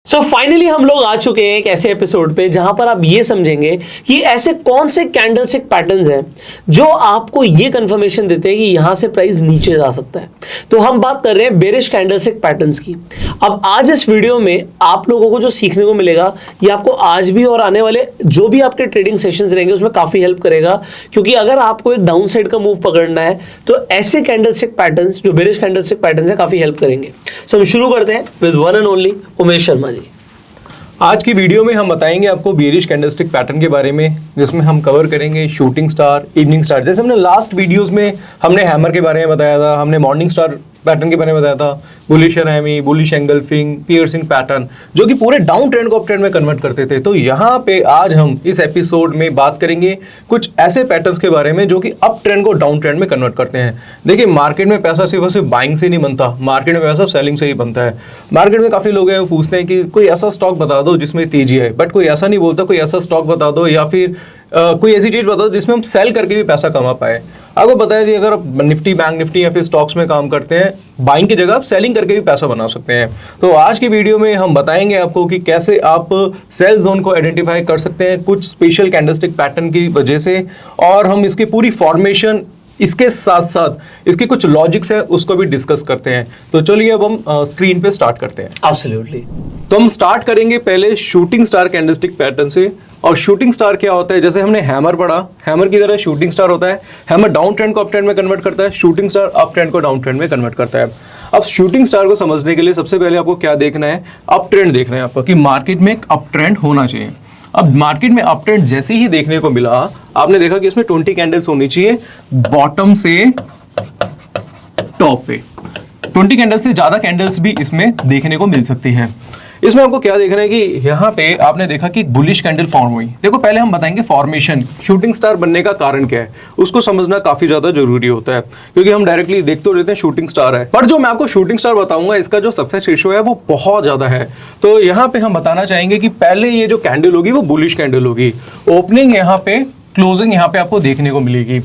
So finally हम लोग आ चुके हैं एक ऐसे एपिसोड पे जहां पर आप ये समझेंगे कि ऐसे कौन से कैंडलस्टिक पैटर्न्स हैं जो आपको ये कंफर्मेशन देते हैं कि यहां से प्राइस नीचे जा सकता है। तो हम बात कर रहे हैं बेरिश कैंडलस्टिक पैटर्न्स की। अब आज इस वीडियो में आप लोगों को जो सीखने को मिलेगा ये आपको आज भी और आने वाले जो भी आपके ट्रेडिंग सेशंस रहेंगे उसमें काफी हेल्प करेगा, क्योंकि अगर आपको एक डाउन साइड का मूव पकड़ना है तो ऐसे कैंडलस्टिक पैटर्न्स जो बेरिश कैंडलस्टिक पैटर्न्स है काफी हेल्प करेंगे। सो हम शुरू करते हैं with one and only Umesh Sharma ji. आज की वीडियो में हम बताएंगे आपको बेरिश कैंडलस्टिक पैटर्न के बारे में, जिसमें हम कवर करेंगे शूटिंग स्टार, इवनिंग स्टार। जैसे हमने लास्ट वीडियोस में हमने हैमर के बारे में बताया था, हमने मॉर्निंग स्टार पैटर्न के बारे में बताया था, bullish एनएमई, bullish engulfing, piercing pattern, जो कि पूरे डाउन ट्रेंड को अप ट्रेंड में कन्वर्ट करते थे। तो यहाँ पे आज हम इस एपिसोड में बात करेंगे कुछ ऐसे पैटर्न्स के बारे में जो कि अप ट्रेंड को डाउन ट्रेंड में कन्वर्ट करते हैं। देखिए, मार्केट में पैसा सिर्फ और सिर्फ बाइंग से नहीं बनता, मार्केट में पैसा सेलिंग से ही बनता है। मार्केट में काफी लोग हैं वो पूछते हैं कि कोई ऐसा स्टॉक बता दो जिसमें तेजी है, बट कोई ऐसा नहीं बोलता कोई ऐसा स्टॉक बता दो या फिर कोई ऐसी चीज बता दो जिसमें हम सेल करके भी पैसा कमा पाए। आपको पता है जी, अगर आप निफ्टी, बैंक निफ्टी या फिर स्टॉक्स में काम करते हैं, बाइंग की जगह आप सेलिंग करके भी पैसा बना सकते हैं। तो आज की वीडियो में हम बताएंगे आपको कि कैसे आप सेल जोन को आइडेंटिफाई कर सकते हैं कुछ स्पेशल कैंडलस्टिक पैटर्न की वजह से, और हम इसकी पूरी फॉर्मेशन, इसके साथ साथ इसके कुछ लॉजिक्स है उसको भी डिस्कस करते हैं। तो चलिए अब हम स्क्रीन पे स्टार्ट करते हैं। एब्सोल्युटली। तो हम स्टार्ट करेंगे पहले शूटिंग स्टार कैंडलस्टिक पैटर्न से। और शूटिंग स्टार क्या होता है, जैसे हमने हैमर पढ़ा, हैमर की तरह शूटिंग स्टार होता है। हैमर डाउन ट्रेंड को अप ट्रेंड में कन्वर्ट करता है, शूटिंग स्टार अप ट्रेंड को डाउन ट्रेंड में कन्वर्ट करता है। अब शूटिंग स्टार को समझने के लिए सबसे पहले आपको क्या देखना है, अप ट्रेंड देखना है आपको कि मार्केट में एक अप ट्रेंड होना चाहिए। अब मार्केट में अप ट्रेंड जैसे ही देखने को मिला, आपने देखा कि इसमें 20 कैंडल्स होनी चाहिए बॉटम से टॉप पे। 20 कैंडल से ज्यादा कैंडल्स भी इसमें देखने को मिल सकती हैं। इसमें आपको क्या देखना है कि यहाँ पे आपने देखा कि बुलिश कैंडल फॉर्म हुई। देखो, पहले हम बताएंगे फॉर्मेशन, शूटिंग स्टार बनने का कारण क्या है, उसको समझना काफी ज्यादा जरूरी होता है, क्योंकि हम डायरेक्टली देख तो लेते हैं शूटिंग स्टार है, पर जो मैं आपको शूटिंग स्टार बताऊंगा इसका जो सक्सेस रेशियो है वो बहुत ज्यादा है। तो यहाँ पे हम बताना चाहेंगे कि पहले ये जो कैंडल होगी वो बुलिश कैंडल होगी, ओपनिंग यहाँ पे, क्लोजिंग यहाँ पे आपको देखने को मिलेगी।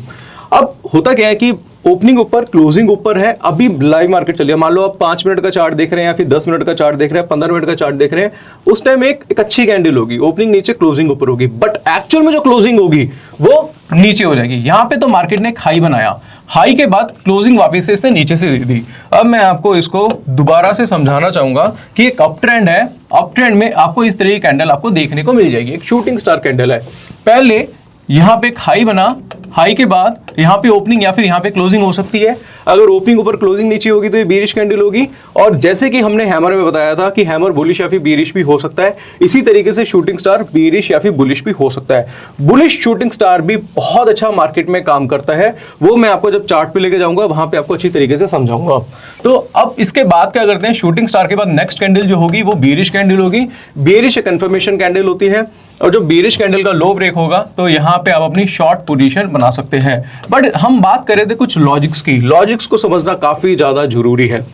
अब होता क्या है कि ओपनिंग ऊपर, क्लोजिंग ऊपर है। अभी लाइव मार्केट चल रही है, मान लो आप 5 मिनट का चार्ट देख रहे हैं या फिर 10 मिनट का चार्ट देख रहे हैं, 15 मिनट का चार्ट देख रहे हैं, उस टाइम एक अच्छी कैंडल होगी, ओपनिंग नीचे, क्लोजिंग ऊपर होगी, बट एक्चुअल में जो क्लोजिंग होगी वो नीचे हो जाएगी। यहाँ पे तो मार्केट ने एक हाई बनाया, हाई के बाद क्लोजिंग वापस से इसने नीचे से दे दी। अब मैं आपको इसको दोबारा से समझाना चाहूंगा कि एक अप ट्रेंड है, अप ट्रेंड में आपको इस तरह की कैंडल आपको देखने को मिल जाएगी। एक शूटिंग स्टार कैंडल है, पहले यहाँ पे एक हाई बना, हाई के बाद यहाँ पे ओपनिंग या फिर यहाँ पे क्लोजिंग हो सकती है। अगर ओपनिंग ऊपर, क्लोजिंग नीचे होगी तो ये बेरिश कैंडल होगी। और जैसे कि हमने हैमर में बताया था कि हैमर बुलिश या फिर बेरिश भी हो सकता है, इसी तरीके से शूटिंग स्टार बेरिश या फिर बुलिश भी हो सकता है। बुलिश शूटिंग स्टार भी बहुत अच्छा मार्केट में काम करता है, वो मैं आपको जब चार्ट पे लेके जाऊंगा वहां पे आपको अच्छी तरीके से समझाऊंगा। तो अब इसके बाद क्या करते हैं, शूटिंग स्टार के बाद नेक्स्ट कैंडल जो होगी वो बेरिश कैंडल होगी। बेरिश एक कंफर्मेशन कैंडल होती है, और जो बेरिश कैंडल का लो ब्रेक होगा तो यहाँ पे आप अपनी शॉर्ट पोजीशन बना सकते हैं। बट हम बात कर रहे थे कुछ लॉजिक्स की, लॉजिक्स को समझना काफी ज्यादा जरूरी है।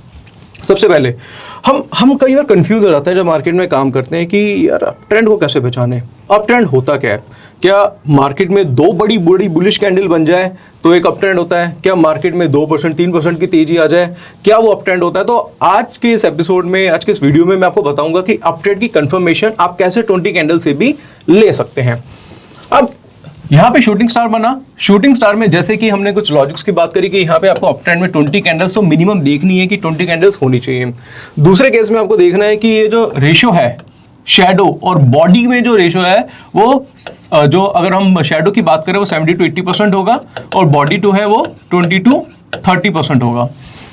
सबसे पहले हम कई बार कंफ्यूज हो जाते हैं जब मार्केट में काम करते हैं कि यार अप ट्रेंड को कैसे पहचाने, अप ट्रेंड होता क्या है, क्या मार्केट में दो बड़ी बड़ी बुलिश कैंडल बन जाए तो एक अप ट्रेंड होता है, क्या मार्केट में 2% 3% की तेजी आ जाए क्या वो अप ट्रेंड होता है। तो आज के इस एपिसोड में, आज के इस वीडियो में मैं आपको बताऊंगा कि अप ट्रेंड की कंफर्मेशन आप कैसे 20 कैंडल से भी ले सकते हैं। अब यहाँ पे शूटिंग स्टार बना, शूटिंग स्टार में जैसे कि हमने कुछ लॉजिक्स की बात करी कि यहाँ पे आपको अप ट्रेंड में 20 कैंडल्स तो मिनिमम देखनी है कि 20 कैंडल्स होनी चाहिए। दूसरे केस में आपको देखना है कि ये जो रेशियो है शैडो और बॉडी में जो रेशियो है वो जो अगर हम शैडो की बात करें वो 70 to 80% होगा और बॉडी टू है वो 20 to 30% होगा।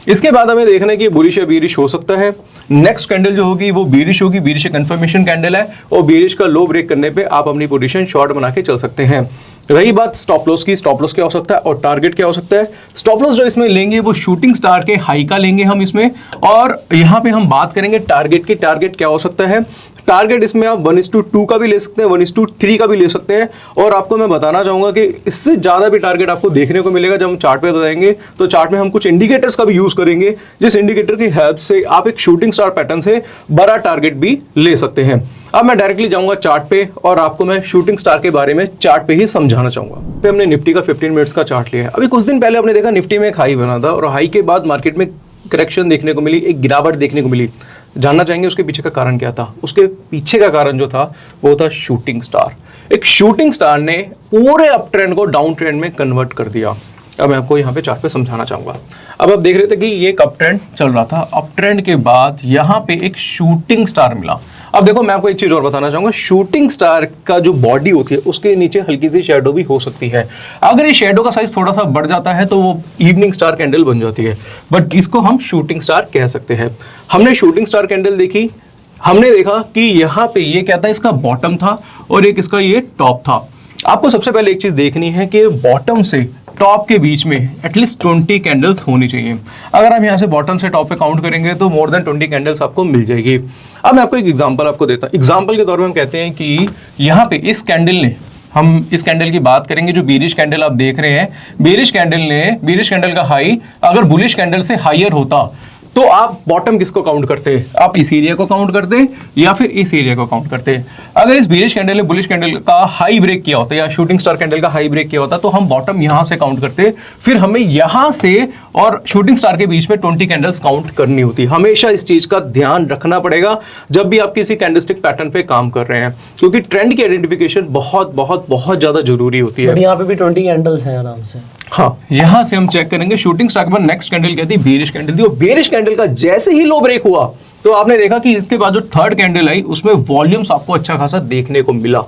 इसके बाद हमें देखना है कि बुलिश या बेरिश हो सकता है। नेक्स्ट कैंडल जो होगी वो बेरिश होगी, बेरिश एक कंफर्मेशन कैंडल है और बेरिश का लो ब्रेक करने पे आप अपनी पोजीशन शॉर्ट बना के चल सकते हैं। रही बात स्टॉप लॉस की, स्टॉप लॉस क्या हो सकता है और टारगेट क्या हो सकता है। स्टॉप लॉस जो इसमें लेंगे वो शूटिंग स्टार के हाई का लेंगे हम इसमें, और यहाँ पे हम बात करेंगे टारगेट की। टारगेट क्या हो सकता है, टारगेट इसमें आप 1:2 का भी ले सकते हैं, 1:3 का भी ले सकते हैं। और आपको मैं बताना चाहूंगा कि इससे ज्यादा भी टारगेट आपको देखने को मिलेगा जब हम चार्ट पे बताएंगे। तो चार्ट में हम कुछ इंडिकेटर्स का भी यूज करेंगे, जिस इंडिकेटर की हेल्प से आप एक शूटिंग स्टार पैटर्न से बड़ा टारगेट भी ले सकते हैं। अब मैं डायरेक्टली जाऊंगा चार्ट पे और आपको मैं शूटिंग स्टार के बारे में चार्ट पे ही समझाना चाहूंगा। पे हमने निफ्टी का 15 मिनट्स का चार्ट लिया है। अभी कुछ दिन पहले आपने देखा निफ्टी में एक हाई बना था और हाई के बाद मार्केट में करेक्शन देखने को मिली, एक गिरावट देखने को मिली। जानना चाहेंगे उसके पीछे का कारण क्या था। उसके पीछे का कारण जो था वो था शूटिंग स्टार। एक शूटिंग स्टार ने पूरे अप ट्रेंड को डाउन ट्रेंड में कन्वर्ट कर दिया। अब मैं आपको यहाँ पे चार्ट पे समझाना चाहूंगा। अब आप देख रहे थे कि ये एक अप ट्रेंड चल रहा था, अप ट्रेंड के बाद यहाँ पे एक शूटिंग स्टार मिला। अब देखो मैं आपको एक चीज और बताना चाहूंगा, शूटिंग स्टार का जो बॉडी होती है उसके नीचे हल्की सी शेडो भी हो सकती है। अगर ये शेडो का साइज थोड़ा सा बढ़ जाता है तो वो इवनिंग स्टार कैंडल बन जाती है, बट इसको हम शूटिंग स्टार कह सकते हैं। हमने शूटिंग स्टार कैंडल देखी, हमने देखा कि यहाँ पे ये क्या था, इसका बॉटम था और एक इसका ये टॉप था। आपको सबसे पहले एक चीज देखनी है कि बॉटम से टॉप के बीच में एटलीस्ट 20 कैंडल्स होनी चाहिए। अगर हम यहाँ से बॉटम से टॉप पे काउंट करेंगे तो मोर देन 20 कैंडल्स आपको मिल जाएगी। अब मैं आपको एक एग्जांपल आपको देता हूँ। एग्जांपल के तौर पे हम कहते हैं कि यहाँ पे इस कैंडल ने, हम इस कैंडल की बात करेंगे जो बेरिश कैंडल आप देख रहे हैं, बेरिश कैंडल का हाई अगर बुलिश कैंडल से हायर होता तो आप बॉटम किसको काउंट करते हैं, आप इस एरिया को काउंट करते हैं या फिर इस एरिया को काउंट करते हैं। अगर इस बेरिश कैंडल ने बुलिश कैंडल का हाई ब्रेक किया होता या शूटिंग स्टार कैंडल का हाई ब्रेक किया होता तो हम बॉटम यहां से काउंट करते, फिर हमें यहां से और शूटिंग स्टार के बीच में 20 कैंडल्स काउंट करनी होती। हमेशा इस चीज का ध्यान रखना पड़ेगा जब भी आप किसी कैंडलस्टिक पैटर्न पे काम कर रहे हैं, क्योंकि ट्रेंड की आइडेंटिफिकेशन बहुत बहुत बहुत ज्यादा जरूरी होती है। यहाँ पे भी 20 कैंडल्स हैं आराम से। हाँ, यहां से हम चेक करेंगे शूटिंग स्टार के बाद नेक्स्ट कैंडल क्या थी, बेरिश कैंडल थी। और बेरिश कैंडल का जैसे ही लो ब्रेक हुआ तो आपने देखा कि इसके बाद जो थर्ड कैंडल आई उसमें वॉल्यूम्स आपको अच्छा खासा देखने को मिला।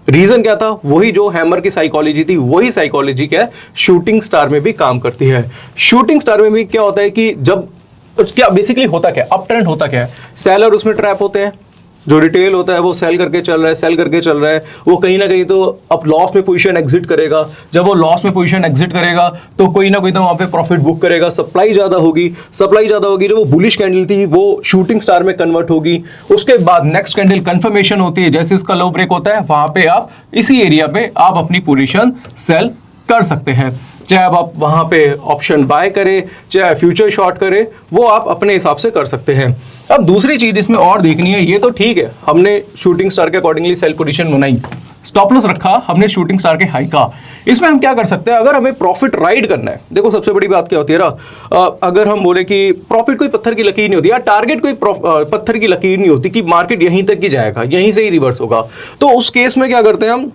रीजन क्या था, वही जो हैमर की साइकोलॉजी थी, वही साइकोलॉजी क्या है शूटिंग स्टार में भी काम करती है। शूटिंग स्टार में भी क्या होता है कि जब क्या बेसिकली होता क्या, अप ट्रेंड होता क्या है, सेलर उसमें ट्रैप होते हैं, जो रिटेल होता है वो सेल करके चल रहा है, वो कहीं ना कहीं तो अब लॉस में पोजीशन एग्जिट करेगा। जब वो लॉस में पोजीशन एग्जिट करेगा तो कोई ना कोई तो वहाँ पे प्रॉफिट बुक करेगा। सप्लाई ज़्यादा होगी जो वो बुलिश कैंडल थी वो शूटिंग स्टार में कन्वर्ट होगी। उसके बाद नेक्स्ट कैंडल कंफर्मेशन होती है, जैसे उसका लो ब्रेक होता है वहाँ पे आप इसी एरिया पे आप अपनी पोजीशन सेल कर सकते हैं। चाहे आप वहाँ पे ऑप्शन बाय करें, चाहे फ्यूचर शॉर्ट करें, वो आप अपने हिसाब से कर सकते हैं। अब दूसरी चीज इसमें और देखनी है, ये तो ठीक है हमने शूटिंग स्टार के अकॉर्डिंगली सेल पोजीशन बनाई, स्टॉप लॉस रखा हमने शूटिंग स्टार के हाई का। इसमें हम क्या कर सकते हैं, अगर हमें प्रॉफिट राइड करना है, देखो सबसे बड़ी बात क्या होती है ना, अगर हम बोले कि प्रॉफिट कोई पत्थर की लकीर नहीं होती या टारगेट कोई पत्थर की लकीर नहीं होती कि मार्केट यहीं तक ही जाएगा, यहीं से ही रिवर्स होगा, तो उस केस में क्या करते हैं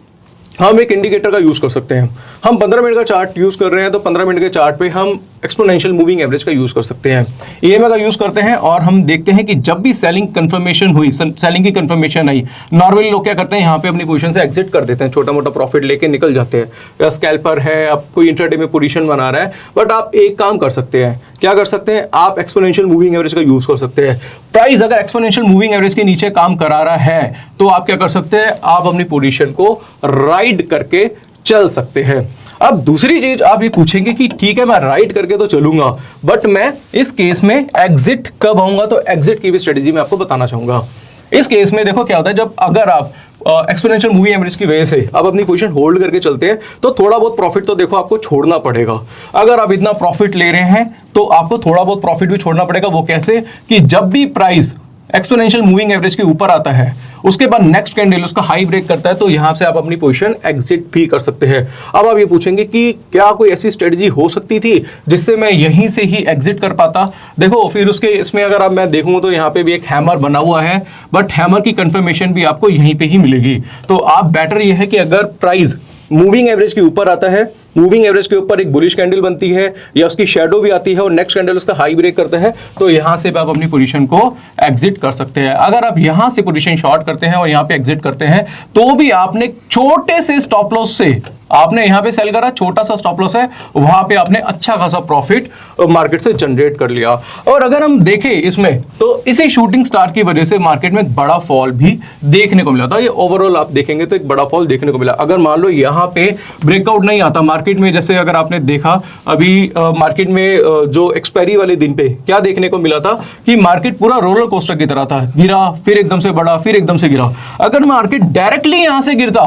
हम एक इंडिकेटर का यूज कर सकते हैं। हम 15 मिनट का चार्ट यूज कर रहे हैं तो 15 मिनट के चार्ट पे हम एक्सपोनेंशियल मूविंग एवरेज का यूज कर सकते हैं, ईएमए का यूज करते हैं और हम देखते हैं कि जब भी सेलिंग कंफर्मेशन हुई, सेलिंग की कंफर्मेशन आई, नॉर्मली लोग क्या करते हैं यहाँ पे अपनी पोजीशन से एग्जिट कर देते हैं, छोटा मोटा प्रॉफिट लेके निकल जाते हैं, या स्कैल्पर है, अब कोई इंट्राडे में पोजीशन बना रहा है। बट आप एक काम कर सकते हैं, क्या कर सकते हैं, आप एक्सपोनेंशियल मूविंग एवरेज का यूज कर सकते हैं। प्राइस अगर एक्सपोनेंशियल मूविंग एवरेज के नीचे काम करा रहा है तो आप क्या कर सकते हैं, आप अपनी पोजीशन को राइड करके चल सकते हैं। अब दूसरी चीज आप ये पूछेंगे कि ठीक है मैं राइड करके तो चलूंगा, बट मैं इस केस में एग्जिट कब आऊंगा, तो एग्जिट की भी स्ट्रेटेजी मैं आपको बताना चाहूंगा। इस केस में देखो क्या होता है, जब अगर आप एक्सपोनेंशियल मूविंग एवरेज की वजह से आप अपनी पोजीशन होल्ड करके चलते हैं तो थोड़ा बहुत प्रॉफिट तो देखो आपको छोड़ना पड़ेगा। अगर आप इतना प्रॉफिट ले रहे हैं तो आपको थोड़ा बहुत प्रॉफिट भी छोड़ना पड़ेगा। वो कैसे, कि जब भी प्राइस एक्सपोनेंशियल मूविंग एवरेज के ऊपर आता है उसके बाद नेक्स्ट कैंडल उसका हाई ब्रेक करता है तो यहां से आप अपनी पोजीशन एग्जिट भी कर सकते हैं। अब आप ये पूछेंगे कि क्या कोई ऐसी स्ट्रेटजी हो सकती थी जिससे मैं यहीं से ही एग्जिट कर पाता। देखो फिर उसके इसमें अगर आप मैं देखूं तो यहाँ पे भी एक हैमर बना हुआ है, बट हैमर की कंफर्मेशन भी आपको यहीं पे ही मिलेगी। तो आप बेटर ये है कि अगर प्राइस मूविंग एवरेज के ऊपर आता है, मूविंग एवरेज के ऊपर एक बुलिश कैंडल बनती है या उसकी शैडो भी आती है और नेक्स्ट कैंडल उसका हाई ब्रेक करता है तो यहां से आप अपनी पोजीशन को एग्जिट कर सकते हैं। अगर आप यहां से पोजीशन शॉर्ट करते हैं और यहां पे एग्जिट करते हैं तो भी आपने छोटे से स्टॉप लॉस से आपने यहां पे सेल करा, छोटा सा स्टॉप लॉस है, वहां पे आपने अच्छा खासा प्रॉफिट मार्केट से जनरेट कर लिया। और अगर हम देखें इसमें तो इसी शूटिंग स्टार की वजह से मार्केट में एक बड़ा फॉल भी देखने को मिला था। ये ओवरऑल आप देखेंगे तो एक बड़ा फॉल देखने को मिला। अगर मान लो यहां पे ब्रेकआउट नहीं आता मार्केट में, जैसे अगर आपने देखा अभी मार्केट में जो एक्सपायरी वाले दिन पे क्या देखने को मिला था कि मार्केट पूरा रोलर कोस्टर की तरह था, गिरा फिर एकदम से बढ़ा फिर एकदम से गिरा। अगर मार्केट डायरेक्टली यहां से गिरता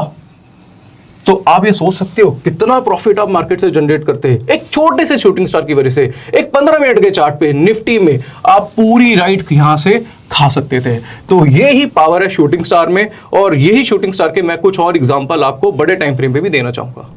तो आप ये सोच सकते हो कितना प्रॉफिट आप मार्केट से जनरेट करते हैं एक छोटे से शूटिंग स्टार की वजह से। एक 15 मिनट के चार्ट पे निफ्टी में आप पूरी राइड यहां से खा सकते थे। तो ये ही पावर है शूटिंग स्टार में, और यही शूटिंग स्टार के मैं कुछ और एग्जांपल आपको बड़े टाइम फ्रेम पे भी देना चाहूंगा।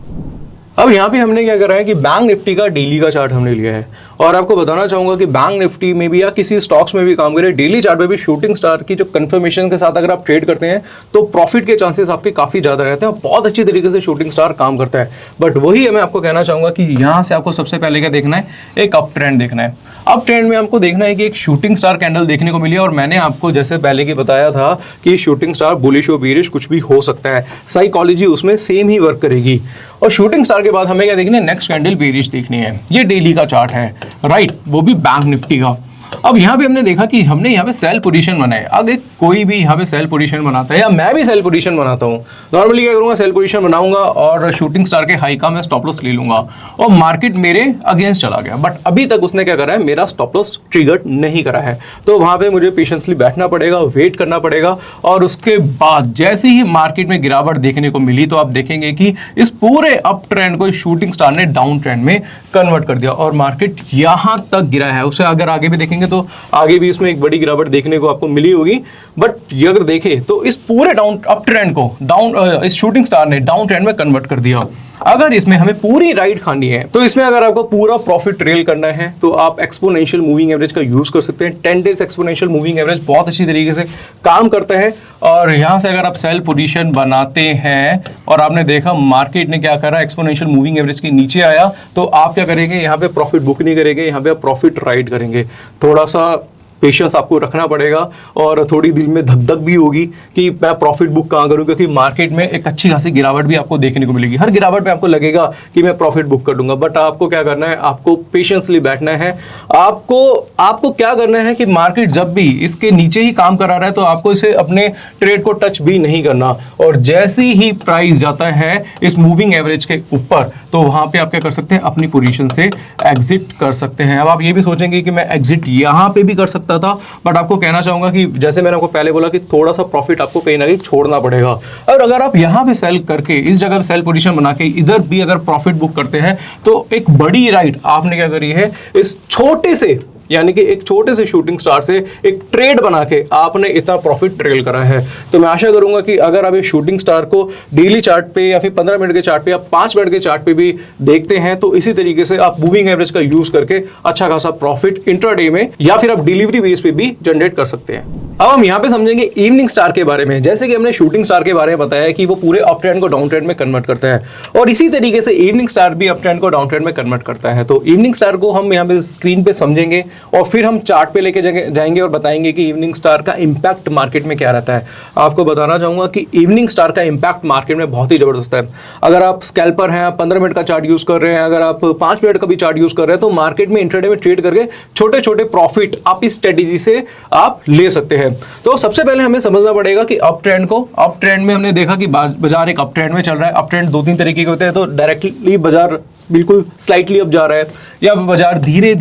अब यहाँ पे हमने क्या करा है कि बैंक निफ्टी का डेली का चार्ट हमने लिया है और आपको बताना चाहूंगा कि बैंक निफ्टी में भी या किसी स्टॉक्स में भी काम करें, डेली चार्ट में भी शूटिंग स्टार की जो कंफर्मेशन के साथ अगर आप ट्रेड करते हैं तो प्रॉफिट के चांसेस आपके काफी ज्यादा रहते हैं और बहुत अच्छी तरीके से शूटिंग स्टार काम करता है। बट वही मैं आपको कहना चाहूंगा कि यहां से आपको सबसे पहले क्या देखना है, एक अप ट्रेंड देखना है। अप ट्रेंड में आपको देखना है कि एक शूटिंग स्टार कैंडल देखने को मिली, और मैंने आपको जैसे पहले की बताया था कि शूटिंग स्टार बुलिश और बीरिश कुछ भी हो सकता है, साइकोलॉजी उसमें सेम ही वर्क करेगी। और शूटिंग स्टार के बाद हमें क्या देखना है, नेक्स्ट कैंडल बीरिश देखनी है। ये डेली का चार्ट है, राइट, वो भी बैंक निफ्टी का। अब यहाँ पे हमने देखा कि हमने यहाँ पे सेल पोजीशन बनाए। अगर कोई भी यहाँ पे सेल पोजीशन बनाता है या मैं भी सेल पोजीशन बनाता हूँ, नॉर्मली क्या करूँगा, सेल पोजीशन बनाऊंगा और शूटिंग स्टार के हाई का मैं स्टॉप लॉस ले लूंगा और मार्केट मेरे अगेंस्ट चला गया, बट अभी तक उसने क्या करा है, मेरा स्टॉप लॉस ट्रिगर नहीं करा है। तो वहाँ पे मुझे पेशेंसली बैठना पड़ेगा, वेट करना पड़ेगा, और उसके बाद जैसे ही मार्केट में गिरावट देखने को मिली तो आप देखेंगे कि इस पूरे अप ट्रेंड को शूटिंग स्टार ने डाउन ट्रेंड में कन्वर्ट कर दिया और मार्केट यहाँ तक गिरा है। उससे अगर आगे भी देखेंगे तो आगे भी इसमें एक बड़ी गिरावट देखने को आपको मिली होगी। बट ये अगर देखें तो इस पूरे डाउन अप ट्रेंड को इस शूटिंग स्टार ने डाउन ट्रेंड में कन्वर्ट कर दिया। अगर इसमें हमें पूरी राइड खानी है तो इसमें अगर आपको पूरा प्रॉफिट ट्रेल करना है तो आप एक्सपोनेंशियल मूविंग एवरेज का यूज कर सकते हैं। 10 डेज एक्सपोनेंशियल मूविंग एवरेज बहुत अच्छी तरीके से काम करता है। और यहां से अगर आप सेल पोजीशन बनाते हैं और आपने देखा मार्केट ने क्या करा, एक्सपोनेंशियल मूविंग एवरेज के नीचे आया, तो आप क्या करेंगे, यहाँ पे प्रॉफिट बुक नहीं करेंगे, यहाँ पे आप प्रॉफिट राइड करेंगे। थोड़ा सा पेशेंस आपको रखना पड़ेगा और थोड़ी दिल में धक धक भी होगी कि मैं प्रॉफिट बुक कहाँ करूँ, क्योंकि मार्केट में एक अच्छी खासी गिरावट भी आपको देखने को मिलेगी। हर गिरावट में आपको लगेगा कि मैं प्रॉफिट बुक कर दूंगा, बट आपको क्या करना है, आपको पेशेंसली बैठना है। आपको क्या करना है कि मार्केट जब भी इसके नीचे ही काम करा रहा है तो आपको इसे अपने ट्रेड को टच भी नहीं करना, और जैसे ही प्राइस जाता है इस मूविंग एवरेज के ऊपर तो वहां पे आप क्या कर सकते हैं, अपनी पोजीशन से एग्जिट कर सकते हैं। अब आप ये भी सोचेंगे कि मैं एग्जिट यहां पे भी कर सकता था, बट आपको कहना चाहूंगा कि जैसे मैंने आपको पहले बोला कि थोड़ा सा प्रॉफिट आपको कहीं ना कहीं छोड़ना पड़ेगा। और अगर आप यहां पे सेल करके इस जगह पे सेल पोजीशन बना के इधर भी अगर प्रॉफिट बुक करते हैं तो एक बड़ी राइड आपने क्या करी है, इस छोटे से यानी कि एक छोटे से शूटिंग स्टार से एक ट्रेड बना के आपने इतना प्रॉफिट ट्रेल करा है। तो मैं आशा करूंगा कि अगर आप ये शूटिंग स्टार को डेली चार्ट पे या फिर 15 मिनट के चार्ट पे या 5 मिनट के चार्ट पे भी देखते हैं तो इसी तरीके से आप मूविंग एवरेज का यूज करके अच्छा खासा प्रॉफिट इंट्राडे में या फिर आप डिलीवरी बेस पे भी जनरेट कर सकते हैं। अब हम यहाँ पे समझेंगे इवनिंग स्टार के बारे में। जैसे कि हमने शूटिंग स्टार के बारे में बताया कि वो पूरे अप ट्रेंड को डाउन ट्रेंड में कन्वर्ट करता है, और इसी तरीके से इवनिंग स्टार भी अप ट्रेंड को डाउन ट्रेंड में कन्वर्ट करता है। तो इवनिंग स्टार को हम यहाँ पे स्क्रीन पे समझेंगे और फिर हम चार्ट पे लेके जाएंगे और बताएंगे कि इवनिंग स्टार का इंपैक्ट मार्केट में क्या रहता है। आपको बताना चाहूंगा कि इवनिंग स्टार का इंपैक्ट मार्केट में बहुत ही जबरदस्त है। अगर आप स्कैल्पर हैं, आप 15 मिनट का चार्ट यूज कर रहे हैं, अगर आप 5 मिनट का भी चार्ट यूज कर रहे हैं तो मार्केट में इंट्राडे में ट्रेड करके छोटे छोटे प्रॉफिट आप इस स्ट्रेटेजी से आप ले सकते हैं। तो सबसे पहले हमें समझना पड़ेगा कि अप ट्रेंड में हमने देखा कि बाजार एक अप ट्रेंड में चल रहा है। अप ट्रेंड 2-3 तरीके के होते हैं, तो डायरेक्टली बाजार बिल्कुल स्लाइटली अप जा रहा है या बाजार धीरे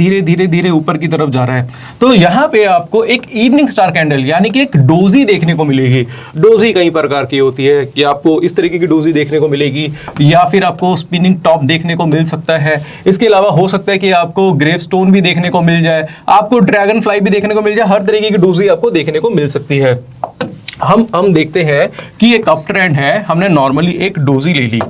धीरे ऊपर की तरफ जा रहा है। तो यहाँ पे आपको एक इवनिंग स्टार कैंडल यानी कि एक डोजी देखने को मिलेगी। डोजी कई प्रकार की होती है कि आपको इस तरीके की डोजी देखने को मिलेगी या फिर आपको स्पिनिंग टॉप देखने को मिल सकता है। इसके अलावा हो सकता है कि आपको ग्रेवस्टोन भी देखने को मिल जाए, आपको ड्रैगन फ्लाई भी देखने को मिल जाए। हर तरीके की डोजी आपको देखने को मिल सकती है। हम देखते हैं कि एक अप ट्रेंड है, हमने नॉर्मली एक डोजी ले ली,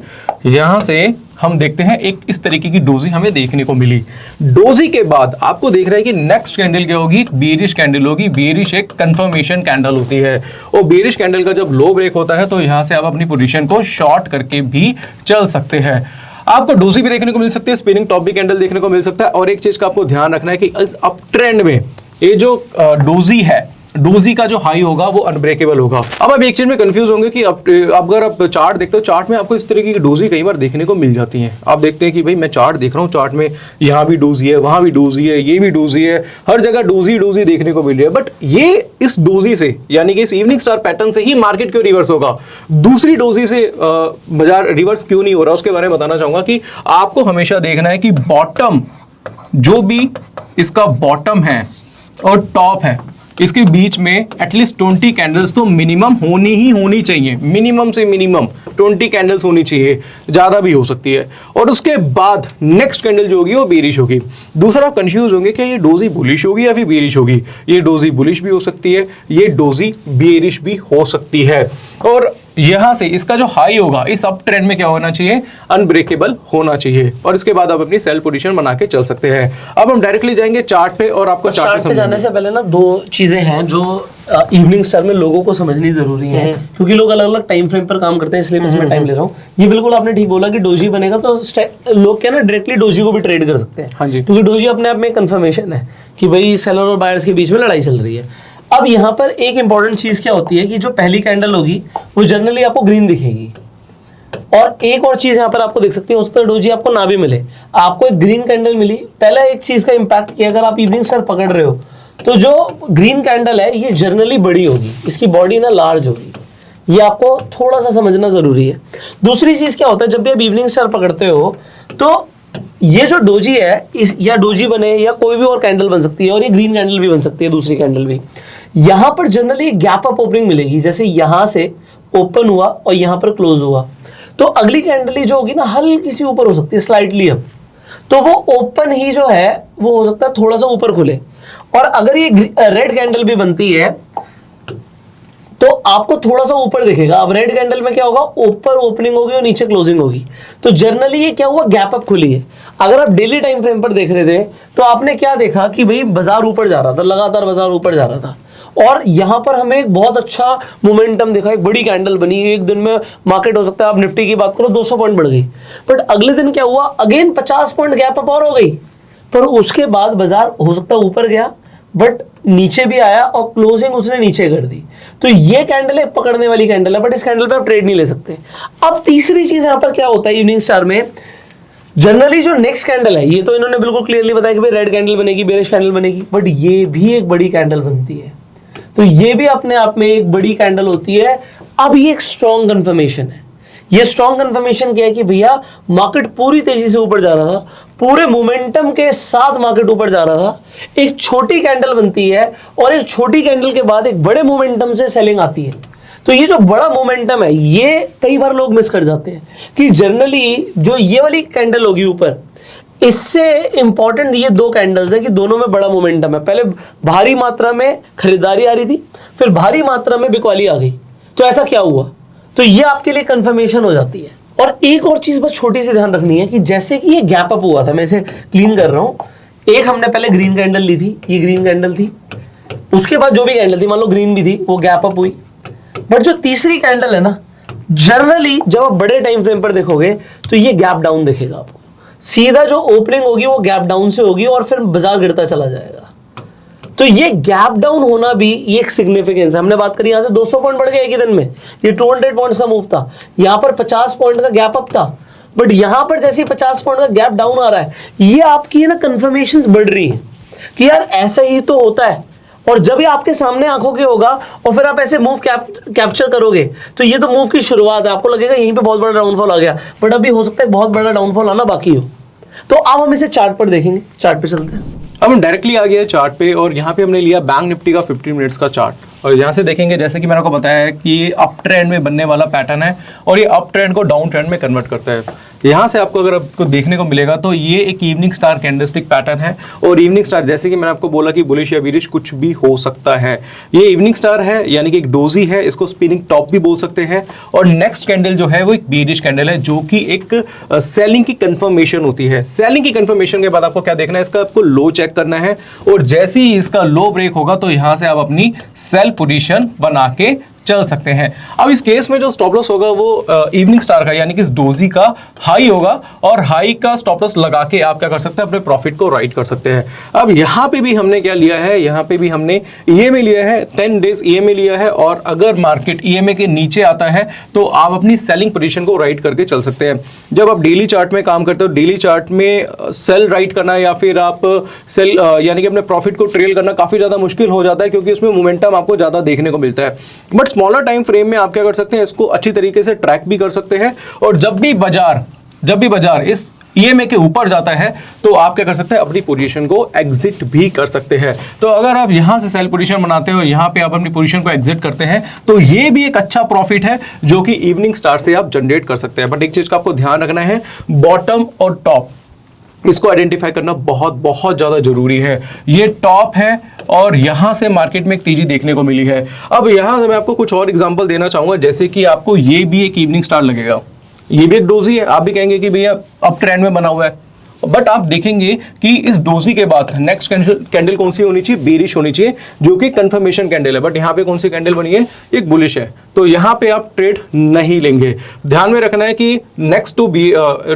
यहां से हम देखते हैं एक इस तरीके की डोजी हमें देखने को मिली। डोजी के बाद आपको देख रहे हैं कि नेक्स्ट कैंडल क्या होगी, बेरिश कैंडल होगी। बेरिश एक कंफर्मेशन कैंडल होती है और बेरिश कैंडल का जब लो ब्रेक होता है तो यहां से आप अपनी पोजीशन को शॉर्ट करके भी चल सकते हैं। आपको डोजी भी देखने को मिल सकती है, स्पिनिंग टॉप भी कैंडल देखने को मिल सकता है। और एक चीज का आपको ध्यान रखना है कि इस अप ट्रेंड में ये जो डोजी है, डोजी का जो हाई होगा वो अनब्रेकेबल होगा। अब आप एक चीज में कंफ्यूज होंगे कि अगर आप चार्ट देखते हो, चार्ट में आपको इस तरीके की डोजी कई बार देखने को मिल जाती हैं। आप देखते हैं कि भाई मैं चार्ट देख रहा हूँ, चार्ट में यहाँ भी डोजी है, वहां भी डोजी है, ये भी डोजी है, हर जगह डोजी देखने को मिल रही है। बट ये इस डोजी से यानी कि इस इवनिंग स्टार पैटर्न से ही मार्केट क्यों रिवर्स होगा, दूसरी डोजी से बाजार रिवर्स क्यों नहीं हो रहा, उसके बारे में बताना चाहूंगा कि आपको हमेशा देखना है कि बॉटम जो भी इसका बॉटम है और टॉप है, इसके बीच में एटलीस्ट 20 कैंडल्स तो मिनिमम होनी चाहिए। मिनिमम से मिनिमम 20 कैंडल्स होनी चाहिए, ज्यादा भी हो सकती है। और उसके बाद नेक्स्ट कैंडल जो होगी वो बेरिश होगी। दूसरा आप कंफ्यूज होंगे कि ये डोजी बुलिश होगी या फिर बेरिश होगी। ये डोजी बुलिश भी हो सकती है, ये डोजी बेरिश भी हो सकती है। और यहां से इसका जो हाई होगा इस अप ट्रेंड में क्या होना चाहिए, अनब्रेकेबल होना चाहिए, और इसके बाद आप अपनी सेल पोजीशन बना के चल सकते हैं। अब हम डायरेक्टली जाएंगे चार्ट पे और आपको चार्ट पे जाने से पहले ना दो चीजें हैं जो इवनिंग स्टार में लोगों को समझनी जरूरी है, क्योंकि लोग अलग अलग टाइम फ्रेम पर काम करते हैं, इसलिए मैं इसमें टाइम ले रहा हूँ। ये बिल्कुल आपने ठीक बोला कि डोजी बनेगा तो लोग क्या ना डायरेक्टली डोजी को भी ट्रेड कर सकते हैं। हाँ जी, क्योंकि डोजी अपने आप में कंफर्मेशन है कि भाई सेलर और बायर्स के बीच में लड़ाई चल रही है। अब यहाँ पर एक इंपॉर्टेंट चीज क्या होती है कि जो पहली कैंडल होगी वो जनरली आपको ग्रीन दिखेगी, और एक और चीज यहाँ पर आपको दिख सकती है, उस पर डोजी आपको ना भी मिले, आपको एक ग्रीन कैंडल मिली। पहला एक चीज का इंपैक्ट कि अगर आप इवनिंग स्टार पकड़ रहे हो तो जो ग्रीन कैंडल है ये जनरली बड़ी होगी, इसकी बॉडी ना लार्ज होगी, ये आपको थोड़ा सा समझना जरूरी है। दूसरी चीज क्या होता है, जब भी आप इवनिंग स्टार पकड़ते हो तो ये जो डोजी है इस या डोजी बने या कोई भी और कैंडल बन सकती है, और ये ग्रीन कैंडल भी बन सकती है, दूसरी कैंडल भी, यहां पर जनरली गैप अप ओपनिंग मिलेगी। जैसे यहां से ओपन हुआ और यहां पर क्लोज हुआ तो अगली कैंडल ही जो होगी ना हल्की सी ऊपर हो सकती है, स्लाइटली अप, तो वो ओपन ही जो है वो हो सकता है थोड़ा सा ऊपर खुले। और अगर ये रेड कैंडल भी बनती है तो आपको थोड़ा सा ऊपर दिखेगा। अब रेड कैंडल में क्या होगा, ऊपर ओपनिंग होगी और नीचे क्लोजिंग होगी, तो जनरली ये क्या हुआ, गैप अप खुली है। अगर आप डेली टाइम फ्रेम पर देख रहे थे तो आपने क्या देखा कि भाई बाजार ऊपर जा रहा था, लगातार बाजार ऊपर जा रहा था, और यहां पर हमें एक बहुत अच्छा मोमेंटम दिखा, एक बड़ी कैंडल बनी। एक दिन में मार्केट हो सकता है, आप निफ्टी की बात करो 200 पॉइंट बढ़ गई, बट अगले दिन क्या हुआ, अगेन 50 पॉइंट गैप अप और हो गई, पर उसके बाद बाजार हो सकता है ऊपर गया बट नीचे भी आया और क्लोजिंग उसने नीचे कर दी। तो ये कैंडल है पकड़ने वाली कैंडल है, बट इस कैंडल पे आप ट्रेड नहीं ले सकते। अब तीसरी चीज यहां पर क्या होता है इवनिंग स्टार में, जनरली जो नेक्स्ट कैंडल है, ये तो इन्होंने बिल्कुल क्लियरली बताया कि भाई रेड कैंडल बनेगी, बेरिश कैंडल बनेगी, बट ये भी एक बड़ी कैंडल बनती है, तो ये भी अपने आप में एक बड़ी कैंडल होती है। अब ये एक स्ट्रॉन्ग कंफर्मेशन है। ये स्ट्रॉन्ग कंफर्मेशन क्या है कि भैया मार्केट पूरी तेजी से ऊपर जा रहा था, पूरे मोमेंटम के साथ मार्केट ऊपर जा रहा था, एक छोटी कैंडल बनती है और एक छोटी कैंडल के बाद एक बड़े मोमेंटम से सेलिंग आती है। तो ये जो बड़ा मोमेंटम है ये कई बार लोग मिस कर जाते हैं कि जनरली जो ये वाली कैंडल होगी ऊपर, इससे इंपॉर्टेंट ये दो कैंडल्स है कि दोनों में बड़ा मोमेंटम है। पहले भारी मात्रा में खरीदारी आ रही थी, फिर भारी मात्रा में बिकवाली आ गई, तो ऐसा क्या हुआ, तो ये आपके लिए कंफर्मेशन हो जाती है। और एक और चीज बस छोटी सी ध्यान रखनी है कि जैसे कि ये गैप अप हुआ था, मैं इसे क्लीन कर रहा हूं, एक हमने पहले ग्रीन कैंडल ली थी, ये ग्रीन कैंडल थी, उसके बाद जो भी कैंडल थी मान लो ग्रीन भी थी, वो गैप अप हुई, बट जो तीसरी कैंडल है ना, जनरली जब आप बड़े टाइम फ्रेम पर देखोगे तो ये गैप डाउन दिखेगा आपको, सीधा जो ओपनिंग होगी वो गैप डाउन से होगी और फिर बाजार गिरता चला जाएगा। तो ये गैप डाउन होना भी ये एक सिग्निफिकेंस है। हमने बात करी, यहां से 200 पॉइंट बढ़ गए एक ही दिन में, ये 200 पॉइंट्स का मूव था, यहां पर 50 पॉइंट का गैप अप था, बट यहां पर जैसे 50 पॉइंट का गैप डाउन आ रहा है, ये आपकी ना कंफर्मेशंस बढ़ रही है कि यार ऐसा ही तो होता है। और जब ये आपके सामने आंखों के होगा और फिर आप ऐसे मूव कैप्चर करोगे तो ये तो मूव की शुरुआत है, आपको लगेगा यहीं पे बहुत बड़ा डाउनफॉल आ गया, बट अभी हो सकता है बहुत बड़ा डाउनफॉल आना बाकी हो। तो अब हम इसे चार्ट पर देखेंगे, चार्ट पे चलते हैं। अब हम डायरेक्टली आ गए चार्ट पे और यहाँ पे हमने लिया बैंक निफ्टी का 15 मिनट्स का चार्ट, और यहाँ से देखेंगे जैसे कि मैंने आपको बताया है कि ये अप ट्रेंड में बनने वाला पैटर्न है और ये अप ट्रेंड को डाउन ट्रेंड में कन्वर्ट करता है। यहाँ से आपको अगर आपको देखने को मिलेगा तो ये एक इवनिंग स्टार कैंडलस्टिक पैटर्न है, और इवनिंग स्टार जैसे कि मैंने आपको बोला कि बुलिश या बीरिश कुछ भी हो सकता है। ये इवनिंग स्टार है यानी कि एक डोजी है, इसको स्पिनिंग टॉप भी बोल सकते हैं, और नेक्स्ट कैंडल जो है वो एक बीरिश कैंडल है जो कि एक सेलिंग की कंफर्मेशन होती है। सेलिंग की कंफर्मेशन के बाद आपको क्या देखना है, इसका आपको लो चेक करना है, और जैसे ही इसका लो ब्रेक होगा तो यहाँ से आप अपनी सेल पोजीशन बना के चल सकते हैं। अब इस केस में जो स्टॉप लॉस होगा वो इवनिंग स्टार का यानी कि इस डोजी का हाई होगा, और हाई का स्टॉप लॉस लगा के आप क्या कर सकते हैं, अपने प्रॉफिट को राइट कर सकते हैं। अब यहाँ पे भी हमने क्या लिया है, यहाँ पे भी हमने ईएमए लिया है, 10 डेज ईएमए लिया है, और अगर मार्केट ईएमए के नीचे आता है तो आप अपनी सेलिंग पोजीशन को राइट करके चल सकते हैं। जब आप डेली चार्ट में काम करते हो, डेली चार्ट में सेल राइट करना या फिर आप सेल यानी कि अपने प्रॉफिट को ट्रेल करना काफी ज्यादा मुश्किल हो जाता है, क्योंकि उसमें मोमेंटम आपको ज्यादा देखने को मिलता है। बट स्मॉलर टाइम फ्रेम में आप क्या कर सकते हैं, इसको अच्छी तरीके से ट्रैक भी कर सकते हैं, और जब भी बाजार इस ईएमए के ऊपर जाता है तो आप क्या कर सकते हैं, अपनी पोजीशन को एग्जिट भी कर सकते हैं। तो अगर आप यहां से सेल पोजीशन बनाते हो, यहां पे आप अपनी पोजीशन को एग्जिट करते हैं, तो ये भी एक अच्छा प्रॉफिट है जो कि इवनिंग स्टार से आप जनरेट कर सकते हैं। बट एक चीज का आपको ध्यान रखना है, बॉटम और टॉप इसको आइडेंटिफाई करना बहुत बहुत ज्यादा जरूरी है। ये टॉप है और यहाँ से मार्केट में एक तेजी देखने को मिली है। अब यहाँ से मैं आपको कुछ और एग्जांपल देना चाहूंगा, जैसे कि आपको ये भी एक इवनिंग स्टार लगेगा, ये भी एक डोजी है, आप भी कहेंगे कि भैया अप ट्रेंड में बना हुआ है, बट आप देखेंगे कि इस डोजी के बाद नेक्स्ट कैंडल कौन सी होनी चाहिए, बेरिश होनी चाहिए, जो कि कंफर्मेशन कैंडल है। बट यहाँ पे कौन सी कैंडल बनी है, एक बुलिश है, तो यहाँ पे आप ट्रेड नहीं लेंगे। ध्यान में रखना है कि नेक्स्ट टू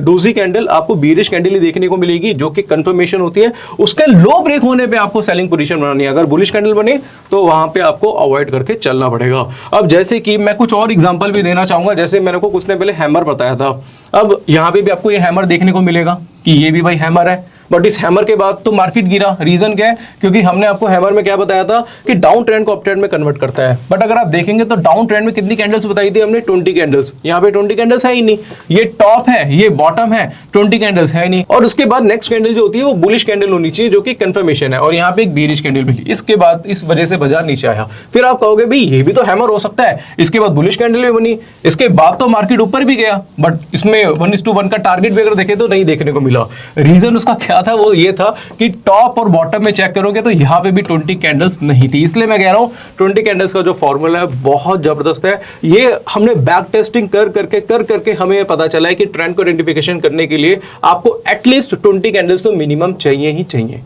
डोजी कैंडल आपको बेरिश कैंडल ही देखने को मिलेगी, जो कि कंफर्मेशन होती है। उसके लो ब्रेक होने पे आपको सेलिंग पोजीशन बनानी है। अगर बुलिश कैंडल बने तो वहां पे आपको अवॉइड करके चलना पड़ेगा। अब जैसे कि मैं कुछ और एग्जांपल भी देना चाहूंगा, जैसे मैंने को कुछ ने पहले हैमर बताया था, अब यहाँ पे भी आपको ये हैमर देखने को मिलेगा कि ये भी भाई हैमर है, बट इस हैमर के बाद तो मार्केट गिरा। रीजन क्या है, क्योंकि हमने आपको हैमर में क्या बताया था कि डाउन ट्रेंड को अप ट्रेंड में कन्वर्ट करता है। बट अगर आप देखेंगे तो डाउन ट्रेंड में कितनी कैंडल्स बताई थी हमने, 20 कैंडल्स। यहाँ पे 20 कैंडल्स है ही नहीं, ये टॉप है, ये बॉटम है, 20 कैंडल्स है नहीं। और उसके बाद नेक्स्ट कैंडल जो होती है वो बुलिश कैंडल होनी चाहिए, जो कि कंफर्मेशन है, और यहाँ पे एक बेरिश कैंडल मिली। इसके बाद इस वजह से बाजार नीचे आया। फिर आप कहोगे भाई ये भी तो हैमर हो सकता है, इसके बाद बुलिश कैंडल भी बनी, इसके बाद तो मार्केट ऊपर भी गया, बट इसमें 1:1 का टारगेट भी अगर देखे तो नहीं देखने को मिला। रीजन उसका क्या था, वो ये था कि टॉप और बॉटम में चेक करोगे तो यहाँ पे भी 20 कैंडल्स नहीं थी। इसलिए मैं कह रहा हूँ 20 कैंडल्स का जो फॉर्मूला है बहुत जबरदस्त है। ये हमने बैक टेस्टिंग कर करके हमें पता चला है कि ट्रेंड को आइडेंटिफिकेशन करने के लिए आपको एटलीस्ट 20 कैंडल्स तो मिनिमम चाहिए ही चाहिए।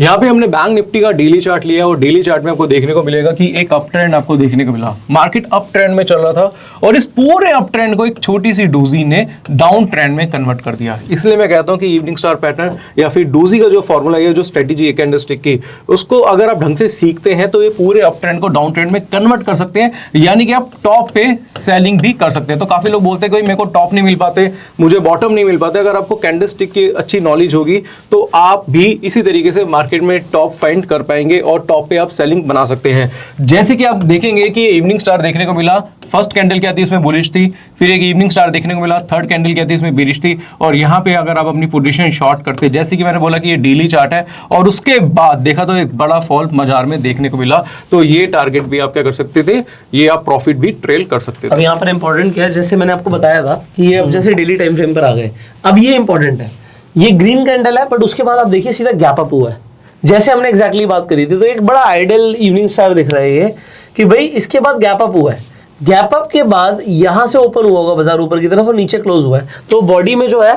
यहाँ पे हमने बैंक निफ्टी का डेली चार्ट लिया और डेली चार्ट में आपको देखने को मिलेगा कि एक अप ट्रेंड आपको देखने को मिला। मार्केट अप ट्रेंड में चल रहा था और इस पूरे अप ट्रेंड को एक छोटी सी डोजी ने डाउन ट्रेंड में कन्वर्ट कर दिया। इसलिए मैं कहता हूँ कि इवनिंग स्टार पैटर्न या फिर डोजी का जो फॉर्मूला है, जो स्ट्रेटेजी है कैंडलस्टिक की, उसको अगर आप ढंग से सीखते हैं तो ये पूरे अप ट्रेंड को डाउन ट्रेंड में कन्वर्ट कर सकते हैं, यानी कि आप टॉप पे सेलिंग भी कर सकते हैं। तो काफी लोग बोलते हैं कि मेरे को टॉप नहीं मिल पाते, मुझे बॉटम नहीं मिल पाते। अगर आपको कैंडलस्टिक की अच्छी नॉलेज होगी तो आप भी इसी तरीके से मार्केट में टॉप फाइंड कर पाएंगे और टॉप पे आप सेलिंग बना सकते हैं। जैसे कि आप देखेंगे कि इवनिंग स्टार देखने को मिला, फर्स्ट कैंडल क्या थी इसमें बुलिश थी, फिर एक इवनिंग स्टार देखने को मिला, थर्ड कैंडल क्या थी इसमें बेरिश थी, और यहाँ पे अगर आप अपनी पोजीशन शॉर्ट करते, जैसे कि मैंने बोला कि ये डेली चार्ट है, और उसके बाद देखा तो एक बड़ा फॉल बाजार में देखने को मिला, तो ये टारगेट भी आप क्या कर सकते थे, ये आप प्रॉफिट भी ट्रेल कर सकते थे। अब यहाँ पर इंपॉर्टेंट क्या है, जैसे मैंने आपको बताया था कि ये अब जैसे डेली टाइम फ्रेम पर आ गए, अब ये इंपॉर्टेंट है, ये ग्रीन कैंडल है, बट उसके बाद आप देखिए सीधा गैप अप हुआ है, जैसे हमने एग्जैक्टली बात करी थी। तो एक बड़ा आइडियल इवनिंग स्टार दिख रहा है ये, कि भाई इसके बाद गैप अप हुआ है, गैप अप के बाद यहां से ओपन हुआ होगा बाजार ऊपर की तरफ और नीचे क्लोज हुआ है, तो बॉडी में जो है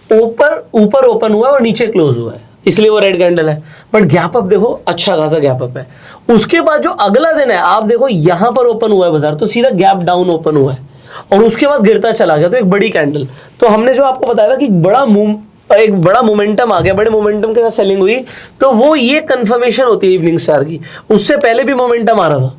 ऊपर ओपन हुआ है और नीचे क्लोज हुआ है, इसलिए वो रेड कैंडल है। बट गैप अप देखो अच्छा खासा गैप अप है। उसके बाद जो अगला दिन है, आप देखो यहां पर ओपन हुआ है बाजार, तो सीधा गैप डाउन ओपन हुआ है और उसके बाद गिरता चला गया, तो एक बड़ी कैंडल। तो हमने जो आपको बताया था कि एक बड़ा मोमेंटम आ गया, बड़े मोमेंटम के साथ सेलिंग हुई, तो वो ये कंफर्मेशन होती है इवनिंग स्टार की। उससे पहले भी मोमेंटम आ रहा था,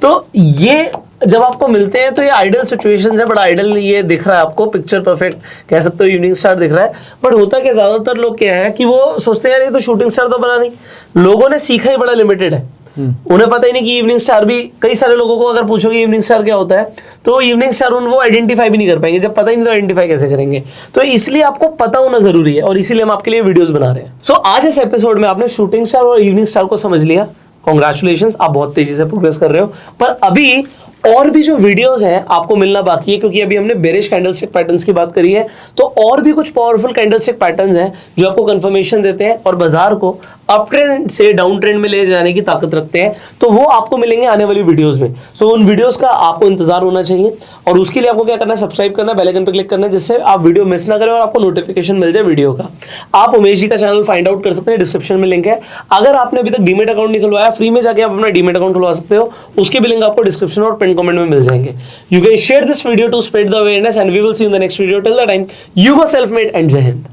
तो ये जब आपको मिलते हैं तो ये आइडियल सिचुएशन है। बड़ा आइडियल ये दिख रहा है आपको, पिक्चर परफेक्ट कह सकते हो, इवनिंग स्टार दिख रहा है। बट होता क्या, ज्यादातर लोग क्या है कि वो सोचते हैं यार ये तो शूटिंग स्टार तो बना नहीं, लोगों ने सीखा ही बड़ा लिमिटेड है, उन्हें पता ही नहीं कि इवनिंग स्टार भी, कई सारे लोगों को अगर पूछोगे इवनिंग स्टार क्या होता है, तो इवनिंग स्टार वो आइडेंटिफाई भी नहीं कर पाएंगे। जब पता ही नहीं तो आइडेंटिफाई कैसे करेंगे। तो इसलिए आपको पता होना जरूरी है और इसीलिए हम आपके लिए वीडियोस बना रहे हैं। सो आज इस एपिसोड में आपने शूटिंग स्टार और इवनिंग स्टार को समझ लिया, कॉन्ग्रेचुलेशंस, आप बहुत तेजी से प्रोग्रेस कर रहे हो। पर अभी और भी जो वीडियोस हैं आपको मिलना बाकी है, क्योंकि अभी हमने बेरिश कैंडलस्टिक पैटर्न्स की बात करी है, तो और भी कुछ पावरफुल कैंडलस्टिक पैटर्न्स हैं जो आपको कंफर्मेशन देते हैं और बाजार को अप ट्रेंड से डाउन ट्रेंड में ले जाने की ताकत रखते हैं। तो वो आपको मिलेंगे आने वाली वीडियोस में। सो उन वीडियोस का आपको इंतजार होना चाहिए और उसके लिए आपको क्या करना है, सब्सक्राइब करना है, बेल आइकन पर क्लिक करना है, जिससे आप वीडियो मिस ना करें और आपको नोटिफिकेशन मिल जाए वीडियो का। आप उमेश जी का चैनल फाइंड आउट कर सकते हैं, डिस्क्रिप्शन में लिंक है। अगर आपने अभी तक डीमेट अकाउंट नहीं खुलवाया, फ्री में जाके आप अपना डीमेट अकाउंट खुलवा सकते हो, उसके भी लिंक आपको डिस्क्रिप्शन और पिन कमेंट में मिल जाएंगे। You can share this video to spread the awareness and we will see you in the next video. Till the time, you go self-made and Jai Hind.